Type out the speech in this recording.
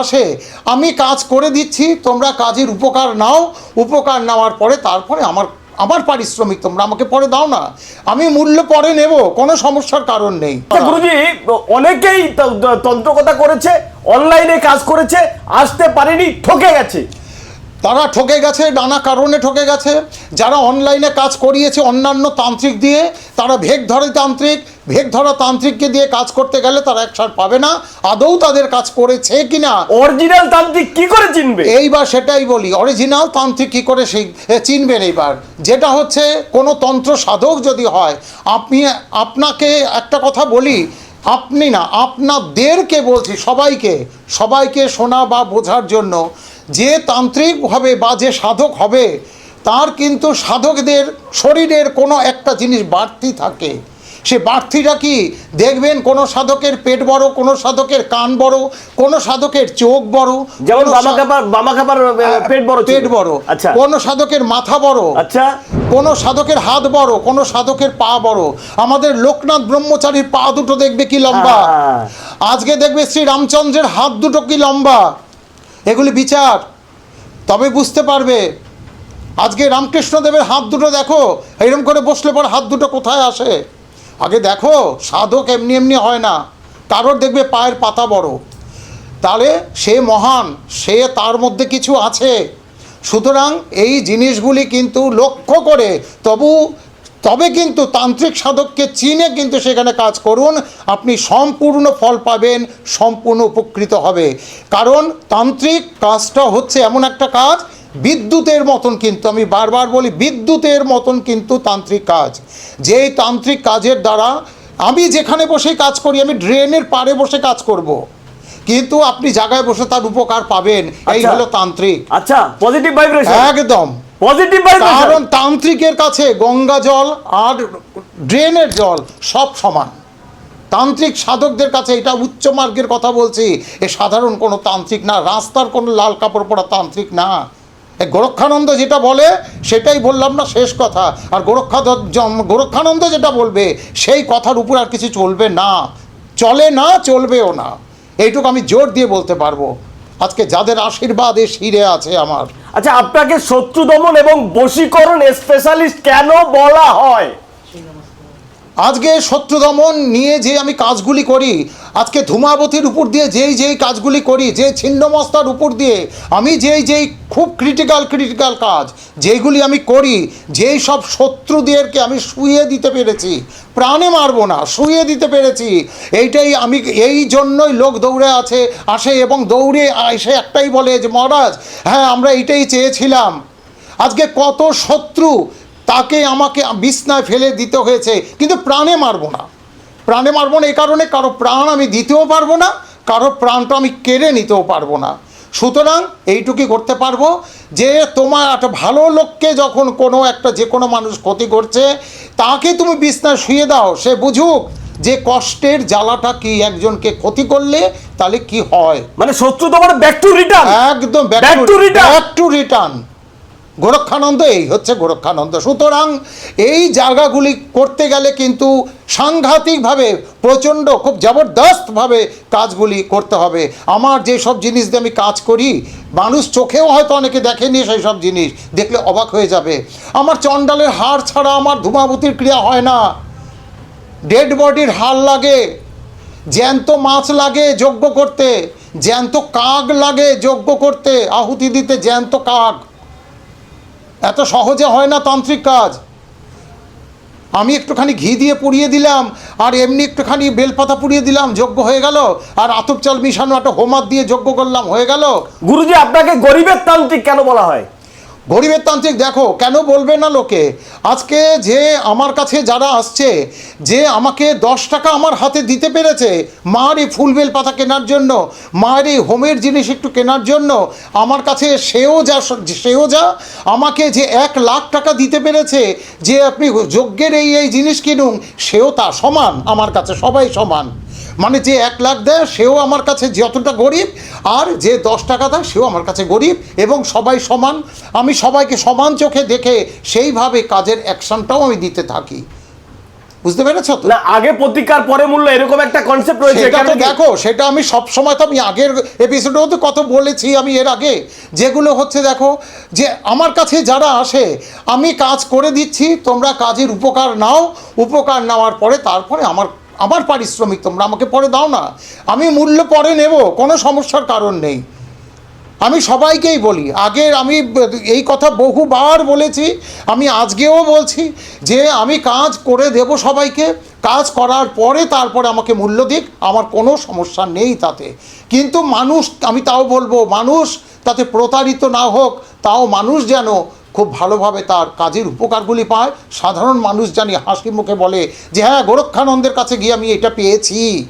আসে, আমি কাজ করে দিচ্ছি, তোমরা কাজের উপকার নাও, উপকার নেওয়ার পরে তারপরে আমার পারিশ্রমিক তোমরা আমাকে পরে দাও না, আমি মূল্য পরে নেব, কোনো সমস্যার কারণ নেই। গুরুজি, অনেকেই তন্ত্রকথা করেছে, অনলাইনে কাজ করেছে, আসতে পারেনি, ঠকে গেছে। তারা ঠকে গেছে, নানা কারণে ঠকে গেছে। যারা অনলাইনে কাজ করিয়েছে অন্যান্য তান্ত্রিক দিয়ে, তারা ভেগ ধরা তান্ত্রিককে দিয়ে কাজ করতে গেলে তারা একসাথে পাবে না আদৌ তাদের কাজ করেছে কিনা। অরিজিনাল তান্ত্রিক কি করে চিনবে? এইবার সেটাই বলি, অরিজিনাল তান্ত্রিক কি করে সেই চিনবেন। এইবার যেটা হচ্ছে, কোনো তন্ত্র সাধক যদি হয়, আপনাকে একটা কথা বলি, আপনি না, আপনাদেরকে বলছি, সবাইকে শোনা বা বোঝার জন্য, যে তান্ত্রিক হবে বা যে সাধক হবে, তার কিন্তু সাধকদের শরীরের কোনো একটা জিনিস বাড়তি থাকে। সে বাড়তিটা কি দেখবেন, কোনো সাধকের পেট বড়, কোনো সাধকের কান বড়, কোনো সাধকের চোখ বড়, যেমন বামা খাবার পেট বড়, আচ্ছা, কোনো সাধকের মাথা বড়, আচ্ছা, কোনো সাধকের হাত বড়, কোনো সাধকের পা বড়। আমাদের লোকনাথ ব্রহ্মচারীর পা দুটো দেখবে কি লম্বা, আজকে দেখবে শ্রী রামচন্দ্রের হাত দুটো কি লম্বা। এগুলি বিচার, তবে বুঝতে পারবে। আজকে রামকৃষ্ণদেবের হাত দুটো দেখো, এরকম করে বসলে পর হাত দুটো কোথায় আসে। আগে দেখো, সাধক এমনি এমনি হয় না, কারোর দেখবে পায়ের পাতা বড়, তাহলে সে মহান, সে তার মধ্যে কিছু আছে। সুতরাং এই জিনিসগুলি কিন্তু লক্ষ্য করে তবে কিন্তু তান্ত্রিক সাধককে চিনে কিন্তু সেখানে কাজ করুন, আপনি সম্পূর্ণ ফল পাবেন, সম্পূর্ণ উপকৃত হবে। কারণ তান্ত্রিক কাজটা হচ্ছে এমন একটা কাজ, বিদ্যুতের মতন, কিন্তু আমি বারবার বলি, বিদ্যুতের মতন কিন্তু তান্ত্রিক কাজ। যেই তান্ত্রিক কাজের দ্বারা আমি যেখানে বসে কাজ করি, আমি ড্রেনের পাড়ে বসে কাজ করব, কিন্তু আপনি জায়গায় বসে তার উপকার পাবেন। এই হলো তান্ত্রিক। আচ্ছা, পজিটিভ ভাইব্রেশন, একদম পজিটিভ ভাইব্রেশন। কারণ তান্ত্রিকের কাছে গঙ্গা জল আর ড্রেনের জল সব সমান। তান্ত্রিক সাধকদের কাছে, এটা উচ্চ মার্গের কথা বলছি, এ সাধারণ কোনো তান্ত্রিক না, রাস্তার কোনো লাল কাপড় পরা তান্ত্রিক না। গোরক্ষানন্দ যেটা বলে সেটাই বললাম না, শেষ কথা। আর গোরক্ষানন্দ যেটা বলবে সেই কথার উপর আর কিছু চলবে না, চলে না, চলবেও না। এইটুকু আমি জোর দিয়ে বলতে পারবো, আজকে যাদের আশীর্বাদ এ শিরে আছে আমার। আচ্ছা, আপনাকে শত্রু দমন এবং বশীকরণ স্পেশালিস্ট কেন বলা হয়? আজকে শত্রু দমন নিয়ে যে আমি কাজগুলি করি, আজকে ধূমাবতীর উপর দিয়ে যেই কাজগুলি করি, যে ছিন্নমস্তার উপর দিয়ে আমি যেই খুব ক্রিটিক্যাল কাজ যেইগুলি আমি করি, যেই সব শত্রুদেরকে আমি শুইয়ে দিতে পেরেছি, প্রাণে মারবো না, শুইয়ে দিতে পেরেছি, এই জন্যই লোক দৌড়ে আসে এবং দৌড়ে এসে একটাই বলে যে মহারাজ, হ্যাঁ আমরা এইটাই চেয়েছিলাম। আজকে কত শত্রু, তাকে আমাকে বিছনায় ফেলে দিতে হয়েছে, কিন্তু প্রাণে মারবো না এই কারণে, কারো প্রাণ আমি দিতেও পারবো না, কারো প্রাণটা আমি কেড়ে নিতেও পারবো না। সুতরাং এইটুকুই করতে পারবো যে তোমার একটা ভালো লোককে যখন যে কোনো মানুষ ক্ষতি করছে, তাকে তুমি বিছনায় শুয়ে দাও, সে বুঝুক যে কষ্টের জ্বালাটা কি, একজনকে ক্ষতি করলে তাহলে কি হয়। মানে শত্রু তোমার ব্যাক টু রিটার্ন, একদম ব্যাক টু রিটার্ন। গোরক্ষানন্দ এই হচ্ছে গোরক্ষানন্দ। সুতরাং এই জায়গাগুলি করতে গেলে কিন্তু সাংঘাতিকভাবে, প্রচণ্ড, খুব জবরদস্তভাবে কাজগুলি করতে হবে। আমার যেসব জিনিস দিয়ে আমি কাজ করি, মানুষ চোখেও হয়তো অনেকে দেখেনি, সেই সব জিনিস দেখলে অবাক হয়ে যাবে। আমার চণ্ডালের হাড় ছাড়া আমার ধূমাবতীর ক্রিয়া হয় না। ডেড বডির হাড় লাগে, জ্যান্ত মাছ লাগে যজ্ঞ করতে, জ্যান্ত কাক লাগে যজ্ঞ করতে, আহুতি দিতে জ্যান্ত কাক। এত সহজে হয় না তান্ত্রিক কাজ। আমি একটুখানি ঘি দিয়ে পুড়িয়ে দিলাম, আর এমনি একটুখানি বেলপাতা পুড়িয়ে দিলাম, যজ্ঞ হয়ে গেল। আর আতপ চাল মিশানো একটা হোমার দিয়ে যজ্ঞ করলাম, হয়ে গেল। গুরুজি, আপনাকে গরিবের তান্ত্রিক কেন বলা হয়? গরিবের তান্ত্রিক দেখো, কেন বলবে না লোকে? আজকে যে আমার কাছে যারা আসছে, যে আমাকে 10 টাকা আমার হাতে দিতে পেরেছে মার এই ফুল বেল পাতা কেনার জন্য, মায়ের এই হোমের জিনিস একটু কেনার জন্য, আমার কাছে সেও যা আমাকে যে 1 লাখ টাকা দিতে পেরেছে যে আপনি যজ্ঞের এই জিনিস কিনুন, সেও তা সমান আমার কাছে, সবাই সমান। মানে যে 1 লাখ দেয় সেও আমার কাছে যতটা গরিব, আর যে 10 টাকা দেয় সেও আমার কাছে গরিব, এবং সবাই সমান। আমি সবাইকে সমান চোখে দেখে সেইভাবে কাজের অ্যাকশনটাও আমি দিতে থাকি। বুঝতে পেরেছো তো? না আগে প্রতিকার পরে মূল্য এরকম একটা কনসেপ্ট রয়েছে সেটা তো এখানে কি- দেখো, সেটা আমি সব সময় তো আমি আগের এপিসোডেও তো কত বলেছি আমি এর আগে, যেগুলো হচ্ছে দেখো যে আমার কাছে যারা আসে আমি কাজ করে দিচ্ছি, তোমরা কাজের উপকার নাও, উপকার নেওয়ার পরে তারপরে আমার পারিশ্রমিক তোমরা আমাকে পরে দাও না, আমি মূল্য পরে নেব, কোনো সমস্যার কারণ নেই। আমি সবাইকেই বলি, আগের আমি এই কথা বহুবার বলেছি, আমি আজকেও বলছি যে আমি কাজ করে দেব সবাইকে, কাজ করার পরে তারপরে আমাকে মূল্য দিক, আমার কোনো সমস্যা নেই তাতে। কিন্তু মানুষ, আমি তাও বলবো, মানুষ তাতে প্রতারিত না হোক, তাও মানুষ যেন খুব ভালোভাবে তার কাজের উপকারগুলি পায়, সাধারণ মানুষ জানি হাসি মুখে বলে যে হ্যাঁ গোরক্ষানন্দের কাছে গিয়ে আমি এটা পেয়েছি।